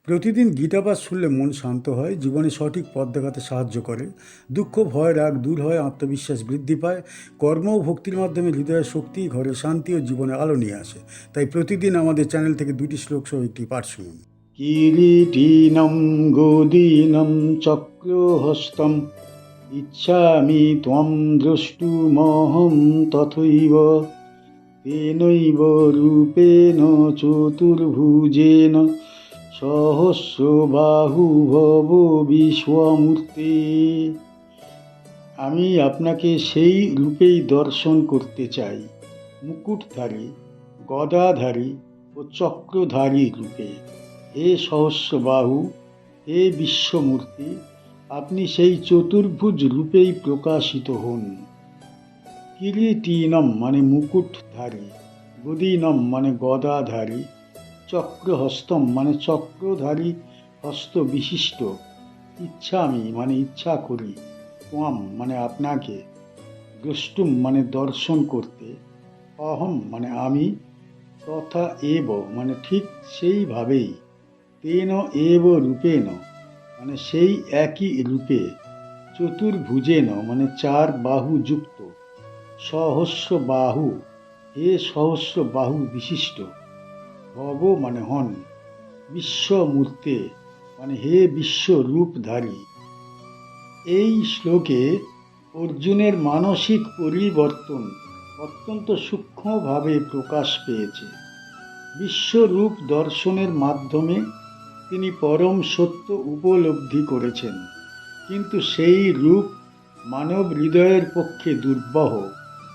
প্রতিদিন গীতাপাঠ শুনলে মন শান্ত হয়, জীবনে সঠিক পথ দেখাতে সাহায্য করে। দুঃখ, ভয়, রাগ দূর হয়, আত্মবিশ্বাস বৃদ্ধি পায়। কর্ম ও ভক্তির মাধ্যমে হৃদয়ের শক্তি, ঘরে শান্তি ও জীবনে আলো নিয়ে আসে। তাই প্রতিদিন আমাদের চ্যানেল থেকে 2টি শ্লোক সহ একটি পাঠ শুনুন। কিরীটিনম গদিনম চক্রহস্তম ইচ্ছামি ত্বম দ্রষ্টুমহং তথৈব তেনৈব রূপেণ চতুর্ভুজেন সহস্রবাহু ভব বিশ্বমূর্তি। আমি আপনাকে সেই রূপেই দর্শন করতে চাই, মুকুটধারী, গদাধারী ও চক্রধারী রূপে। হে সহস্রবাহু, হে বিশ্বমূর্তি, আপনি সেই চতুর্ভুজ রূপেই প্রকাশিত হন। কিরীটিনম মানে মুকুটধারী, গদিনম মানে গদাধারী, চক্রহস্তম মানে চক্রধারী হস্ত বিশিষ্ট, ইচ্ছামি মানে ইচ্ছা করি, ত্বম মানে আপনাকে, দ্রষ্টুম মানে দর্শন করতে, অহম মানে আমি, তথা এব মানে ঠিক সেইভাবেই, তেন এব রূপেণ মানে সেই একই রূপে, চতুর্ভুজেন মানে চার বাহু যুক্ত, সহস্র বাহু হে সহস্র বাহু বিশিষ্ট, ভব মানে হন, বিশ্বমূর্তে মানে হে বিশ্ব রূপধারী। এই শ্লোকে অর্জুনের মানসিক পরিবর্তন অত্যন্ত সূক্ষ্মভাবে প্রকাশ পেয়েছে। বিশ্বরূপ দর্শনের মাধ্যমে তিনি পরম সত্য উপলব্ধি করেছেন, কিন্তু সেই রূপ মানব হৃদয়ের পক্ষে দুর্বহ।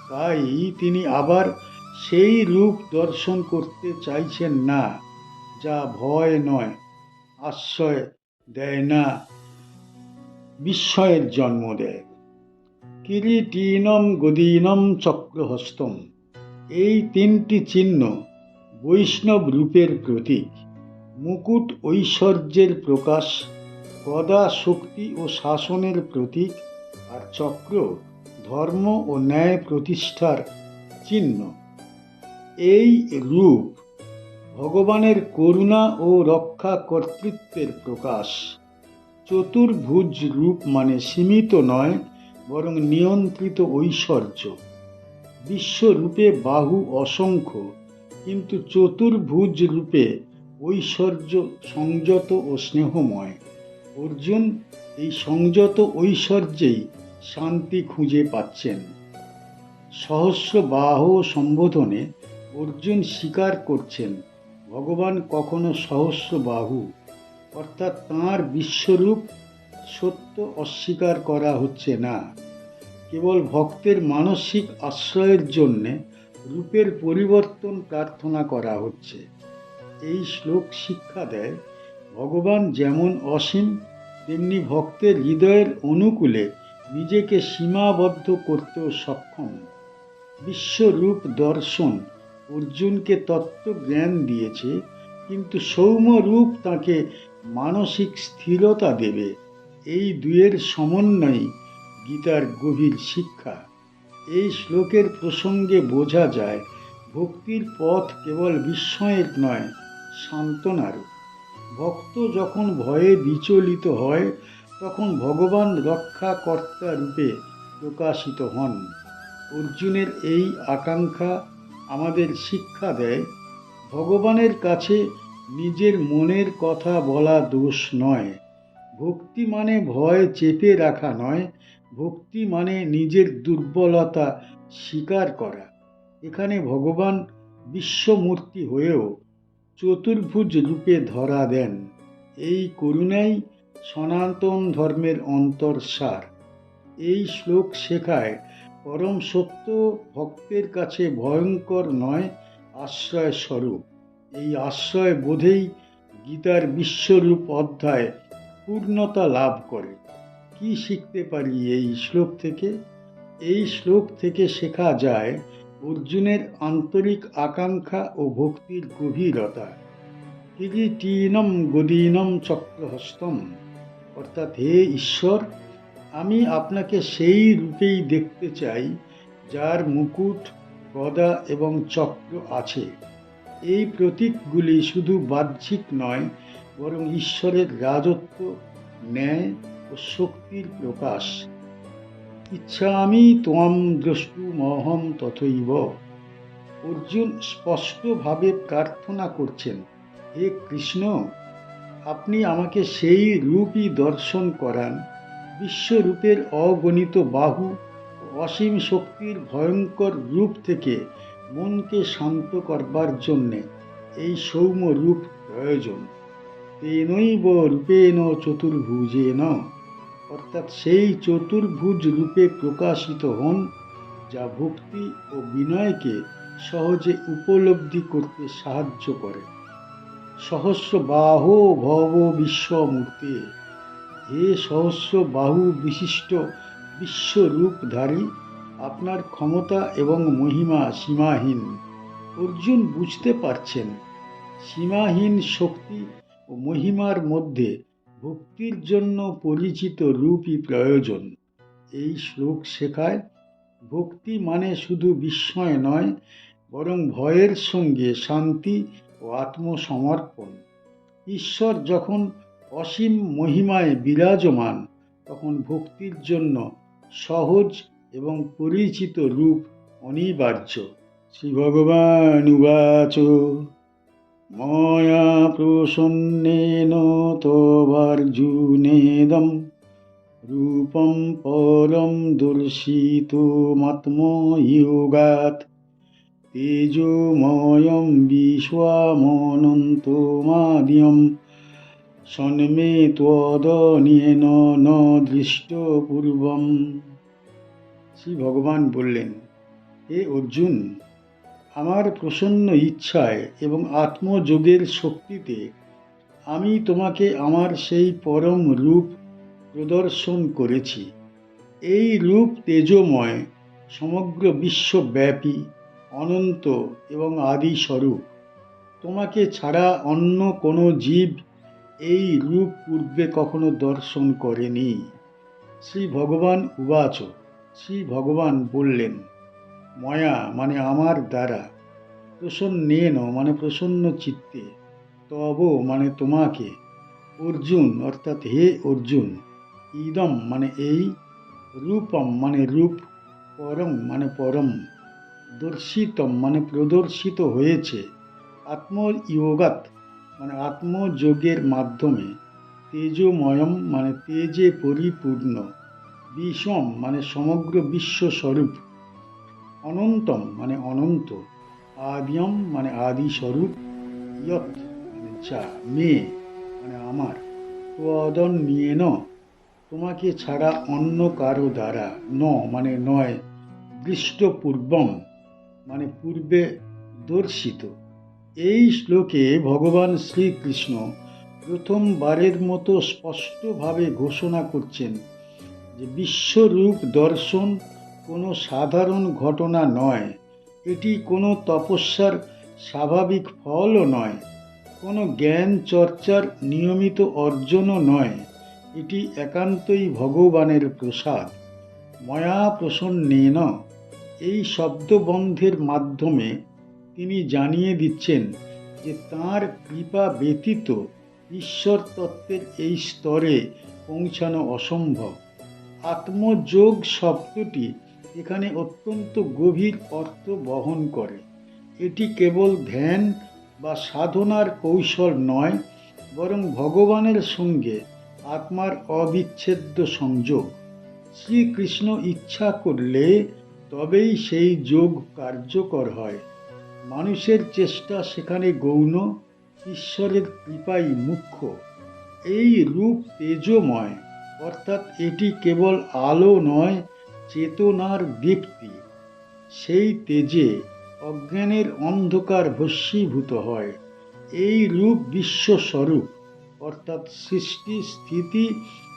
তাই তিনি আবার সেই রূপ দর্শন করতে চাইছেন না, যা ভয় নয়, আশ্রয় দেয় না, বিস্ময়ের জন্ম দেয়। কিরীটিনম গদিনম চক্রহস্তম, এই তিনটি চিহ্ন বৈষ্ণব রূপের প্রতীক। মুকুট ঐশ্বর্যের প্রকাশ, গদা শক্তি ও শাসনের প্রতীক, আর চক্র ধর্ম ও ন্যায় প্রতিষ্ঠার চিহ্ন। এই রূপ ভগবানের করুণা ও রক্ষা কর্তৃত্বের প্রকাশ। চতুর্ভুজ রূপ মানে সীমিত নয়, বরং নিয়ন্ত্রিত ঐশ্বর্য। বিশ্বরূপে বাহু অসংখ্য, কিন্তু চতুর্ভুজ রূপে ঐশ্বর্য সংযত ও স্নেহময়। অর্জুন এই সংযত ঐশ্বর্যেই শান্তি খুঁজে পাচ্ছেন। সহস্র বাহু সম্বোধনে অর্জুন স্বীকার করছেন ভগবান কখনো সহস্র বাহু, অর্থাৎ তাঁর বিশ্বরূপ সত্য অস্বীকার করা হচ্ছে না, কেবল ভক্তের মানসিক আশ্রয়ের জন্যে রূপের পরিবর্তন প্রার্থনা করা হচ্ছে। এই শ্লোক শিক্ষা দেয় ভগবান যেমন অসীম, তেমনি ভক্তের হৃদয়ের অনুকূলে নিজেকে সীমাবদ্ধ করতেও সক্ষম। বিশ্বরূপ দর্শন অর্জুনকে তত্ত্বজ্ঞান দিয়েছে, কিন্তু সৌম্য রূপ তাকে মানসিক স্থিরতা দেবে। এই দুয়ের সমন্বয় গীতার গভীর শিক্ষা। এই শ্লোকের প্রসঙ্গে বোঝা যায় ভক্তির পথ কেবল বিস্ময়ের নয়, সান্ত্বনারও। ভক্ত যখন ভয়ে বিচলিত হয়, তখন ভগবান রক্ষাকর্তা রূপে প্রকাশিত হন। অর্জুনের এই আকাঙ্ক্ষা আমাদের শিক্ষা দেয়, ভগবানের কাছে নিজের মনের কথা বলা দোষ নয়। ভক্তি মানে ভয় চেপে রাখা নয়, ভক্তি মানে নিজের দুর্বলতা স্বীকার করা। এখানে ভগবান বিশ্বমূর্তি হয়েও চতুর্ভুজ রূপে ধরা দেন। এই করুণাই সনাতন ধর্মের অন্তর্সার। এই শ্লোক শেখায় পরম সত্য ভক্তের কাছে ভয়ঙ্কর নয়, আশ্রয় স্বরূপ। এই আশ্রয় বোধেই গীতার বিশ্বরূপ অধ্যায় পূর্ণতা লাভ করে। কি শিখতে পারি এই শ্লোক থেকে? এই শ্লোক থেকে শেখা যায় অর্জুনের আন্তরিক আকাঙ্ক্ষা ও ভক্তির গভীরতা। কিরীটিনম গদিনম চক্রহস্তম, অর্থাৎ হে ঈশ্বর, আমি আপনাকে সেই রূপেই দেখতে চাই যার মুকুট, গদা এবং চক্র আছে। এই প্রতীকগুলি শুধু বাহ্যিক নয়, বরং ঈশ্বরের রাজত্ব, ন্যায় ও শক্তির প্রকাশ। ইচ্ছামি ত্বম দ্রষ্টুমহং তথৈব। অর্জুন স্পষ্টভাবে প্রার্থনা করছেন, হে কৃষ্ণ, আপনি আমাকে সেই রূপই দর্শন করান, বিশ্বরূপের অগণিত বাহু ও অসীম শক্তির ভয়ঙ্কর রূপ থেকে মনকে শান্ত করবার জন্যে এই সৌম্য রূপ প্রয়োজন। তেনৈব রূপেণ চতুর্ভুজেন, অর্থাৎ সেই চতুর্ভুজ রূপে প্রকাশিত হন, যা ভক্তি ও বিনয়কে সহজে উপলব্ধি করতে সাহায্য করে। সহস্র বাহো ভব বিশ্বমূর্তে, হে সহস্র বাহু বিশিষ্ট বিশ্বরূপধারী, আপনার ক্ষমতা এবং মহিমা সীমাহীন। অর্জুন বুঝতে পারছেন সীমাহীন শক্তি ও মহিমার মধ্যে ভক্তির জন্য পরিচিত রূপই প্রয়োজন। এই শ্লোক শেখায় ভক্তি মানে শুধু বিস্ময় নয়, বরং ভয়ের সঙ্গে শান্তি ও আত্মসমর্পণ। ঈশ্বর যখন অসীম মহিমায় বিরাজমান, তখন ভক্তির জন্য সহজ এবং পরিচিত রূপ অনিবার্য। শ্রী ভগবান উবাচ, ময়া প্রসন্নেন তবার্জুনেদম রূপম পরম দর্শিতুমাত্ময়োগাৎ তেজোময়ম বিশ্বমনন্তমাদ্যম সন্মে ত্বদন্যেন ন দৃষ্টপূর্বম। শ্রী ভগবান বললেন, হে অর্জুন, আমার প্রসন্ন ইচ্ছায় এবং আত্মযোগের শক্তিতে আমি তোমাকে আমার সেই পরম রূপ প্রদর্শন করেছি। এই রূপ তেজোময়, সমগ্র বিশ্বব্যাপী, অনন্ত এবং আদি স্বরূপ। তোমাকে ছাড়া অন্য কোনো জীব এই রূপ পূর্বে কখনো দর্শন করেনি। শ্রী ভগবান উবাচ, শ্রী ভগবান বললেন, ময়া মানে আমার দ্বারা, প্রসন্নেন মানে প্রসন্ন চিত্তে, তব মানে তোমাকে, অর্জুন অর্থাৎ হে অর্জুন, ইদম মানে এই, রূপম মানে রূপ, পরম মানে পরম, দর্শিতম মানে প্রদর্শিত হয়েছে, আত্ময়োগাৎ মানে আত্মযোগের মাধ্যমে, তেজোময়ম মানে তেজে পরিপূর্ণ, বিশ্বম মানে সমগ্র বিশ্বস্বরূপ, অনন্তম মানে অনন্ত, আদিয়ম মানে আদি স্বরূপ, ইয়ৎ মানে যা, মে মানে আমার, ত্বদন্যেন তোমাকে ছাড়া অন্য কারো দ্বারা, ন মানে নয়, দৃষ্টপূর্বম মানে পূর্বে দর্শিত। এই শ্লোকে ভগবান শ্রীকৃষ্ণ প্রথমবারের মতো স্পষ্টভাবে ঘোষণা করছেন যে বিশ্বরূপ দর্শন কোনো সাধারণ ঘটনা নয়, এটি কোনো তপস্যার স্বাভাবিক ফলও নয়, কোনো জ্ঞান চর্চার নিয়মিত অর্জনও নয়, এটি একান্তই ভগবানের প্রসাদ। ময়া প্রসন্নেন, এই শব্দবন্ধের মাধ্যমে তিনি জানিয়ে দিচ্ছেন যে তাঁর কৃপা ব্যতীত ঈশ্বর তত্ত্বের এই স্তরে পৌঁছানো অসম্ভব। আত্মযোগ শব্দটি এখানে অত্যন্ত গভীর অর্থ বহন করে। এটি কেবল ধ্যান বা সাধনার কৌশল নয়, বরং ভগবানের সঙ্গে আত্মার অবিচ্ছেদ্য সংযোগ। শ্রীকৃষ্ণ ইচ্ছা করলে তবেই সেই যোগ কার্যকর হয়। মানুষের চেষ্টা সেখানে গৌণ, ঈশ্বরের কৃপাই মুখ্য। এই রূপ তেজোময়, অর্থাৎ এটি কেবল আলো নয়, চেতনার দীপ্তি। সেই তেজে অজ্ঞানের অন্ধকার ভস্মীভূত হয়। এই রূপ বিশ্বস্বরূপ, অর্থাৎ সৃষ্টি, স্থিতি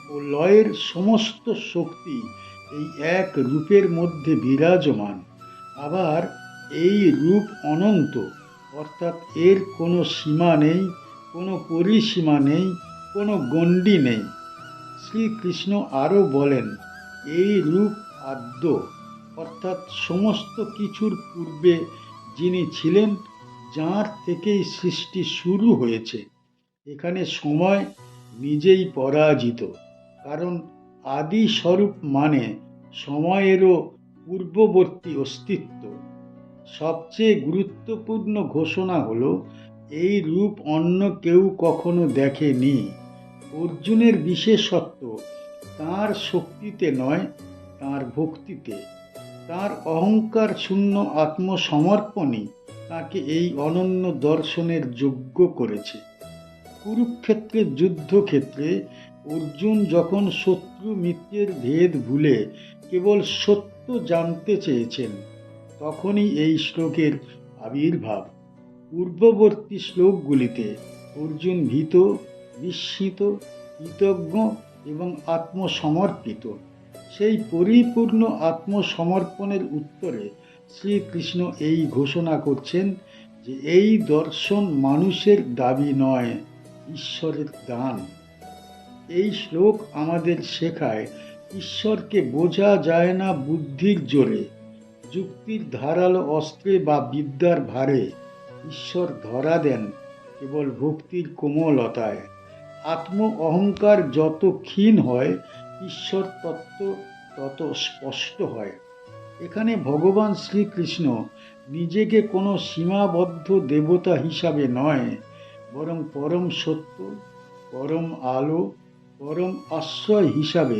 ও লয়ের সমস্ত শক্তি এই এক রূপের মধ্যে বিরাজমান। আবার এই রূপ অনন্ত, অর্থাৎ এর কোনো সীমা নেই, কোনো পরিসীমা নেই, কোনো গণ্ডি নেই। শ্রীকৃষ্ণ আরও বলেন, এই রূপ আদ্য, অর্থাৎ সমস্ত কিছুর পূর্বে যিনি ছিলেন, যাঁর থেকেই সৃষ্টি শুরু হয়েছে। এখানে সময় নিজেই পরাজিত, কারণ আদি স্বরূপ মানে সময়েরও পূর্ববর্তী অস্তিত্ব। সবচেয়ে গুরুত্বপূর্ণ ঘোষণা হলো এই রূপ অন্য কেউ কখনো দেখেনি। অর্জুনের বিশেষত্ব তাঁর শক্তিতে নয়, তাঁর ভক্তিতে। তাঁর অহংকার শূন্য আত্মসমর্পণই তাকে এই অনন্য দর্শনের যোগ্য করেছে। কুরুক্ষেত্রের যুদ্ধক্ষেত্রে অর্জুন যখন শত্রু মিত্রের ভেদ ভুলে কেবল সত্য জানতে চেয়েছেন, তখনই এই শ্লোকের আবির্ভাব। পূর্ববর্তী শ্লোকগুলিতে অর্জুন ভীত, বিস্মিত, কৃতজ্ঞ এবং আত্মসমর্পিত। সেই পরিপূর্ণ আত্মসমর্পণের উত্তরে শ্রীকৃষ্ণ এই ঘোষণা করছেন যে এই দর্শন মানুষের দাবি নয়, ঈশ্বরের দান। এই শ্লোক আমাদের শেখায় ঈশ্বরকে বোঝা যায় না বুদ্ধির জোরে, যুক্তির ধারালো অস্ত্রে বা বিদ্যার ভারে। ঈশ্বর ধরা দেন কেবল ভক্তির কোমলতায়। আত্ম অহংকার যত ক্ষীণ হয়, ঈশ্বর তত্ত্ব তত স্পষ্ট হয়। এখানে ভগবান শ্রীকৃষ্ণ নিজেকে কোনো সীমাবদ্ধ দেবতা হিসাবে নয়, বরং পরম সত্য, পরম আলো, পরম আশ্রয় হিসাবে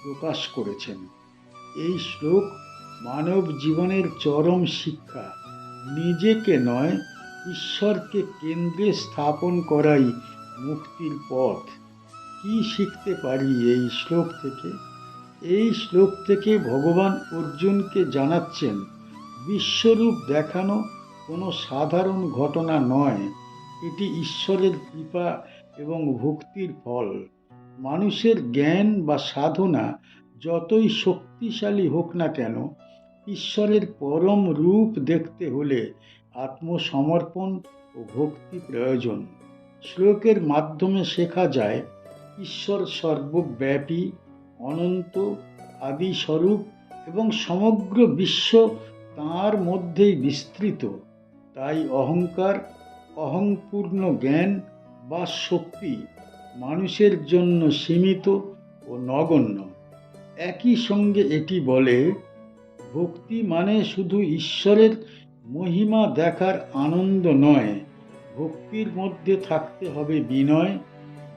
প্রকাশ করেছেন। এই শ্লোক মানব জীবনের চরম শিক্ষা। নিজেকে নয়, ঈশ্বরকে কেন্দ্রে স্থাপন করাই মুক্তির পথ। কি শিখতে পারি এই শ্লোক থেকে? এই শ্লোক থেকে ভগবান অর্জুনকে জানাচ্ছেন, বিশ্বরূপ দেখানো কোনো সাধারণ ঘটনা নয়, এটি ঈশ্বরের কৃপা এবং ভক্তির ফল। মানুষের জ্ঞান বা সাধনা যতই শক্তিশালী হোক না কেন, ঈশ্বরের পরম রূপ দেখতে হলে আত্মসমর্পণ ও ভক্তি প্রয়োজন। শ্লোকের মাধ্যমে শেখা যায় ঈশ্বর সর্বব্যাপী, অনন্ত, আদি স্বরূপ এবং সমগ্র বিশ্ব তাঁর মধ্যেই বিস্তৃত। তাই অহংকার, অহংপূর্ণ জ্ঞান বা শক্তি মানুষের জন্য সীমিত ও নগণ্য। একই সঙ্গে এটি বলে, ভক্তি মানে শুধু ঈশ্বরের মহিমা দেখার আনন্দ নয়, ভক্তির মধ্যে থাকতে হবে বিনয়,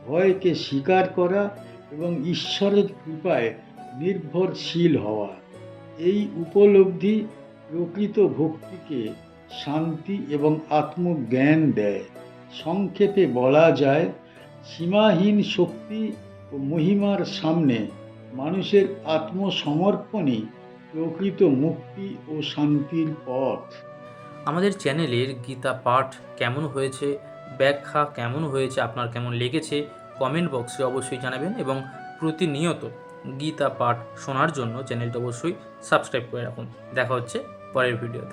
ভয়কে স্বীকার করা এবং ঈশ্বরের কৃপায় নির্ভরশীল হওয়া। এই উপলব্ধি প্রকৃত ভক্তিকে শান্তি এবং আত্মজ্ঞান দেয়। সংক্ষেপে বলা যায়, সীমাহীন শক্তি ও মহিমার সামনে মানুষের আত্মসমর্পণই প্রকৃত মুক্তি ও শান্তির পথ। আমাদের চ্যানেলের গীতা পাঠ কেমন হয়েছে, ব্যাখ্যা কেমন হয়েছে, আপনার কেমন লেগেছে কমেন্ট বক্সে অবশ্যই জানাবেন, এবং প্রতিনিয়ত গীতা পাঠ শোনার জন্য চ্যানেলটা অবশ্যই সাবস্ক্রাইব করে রাখুন। দেখা হচ্ছে পরের ভিডিওতে।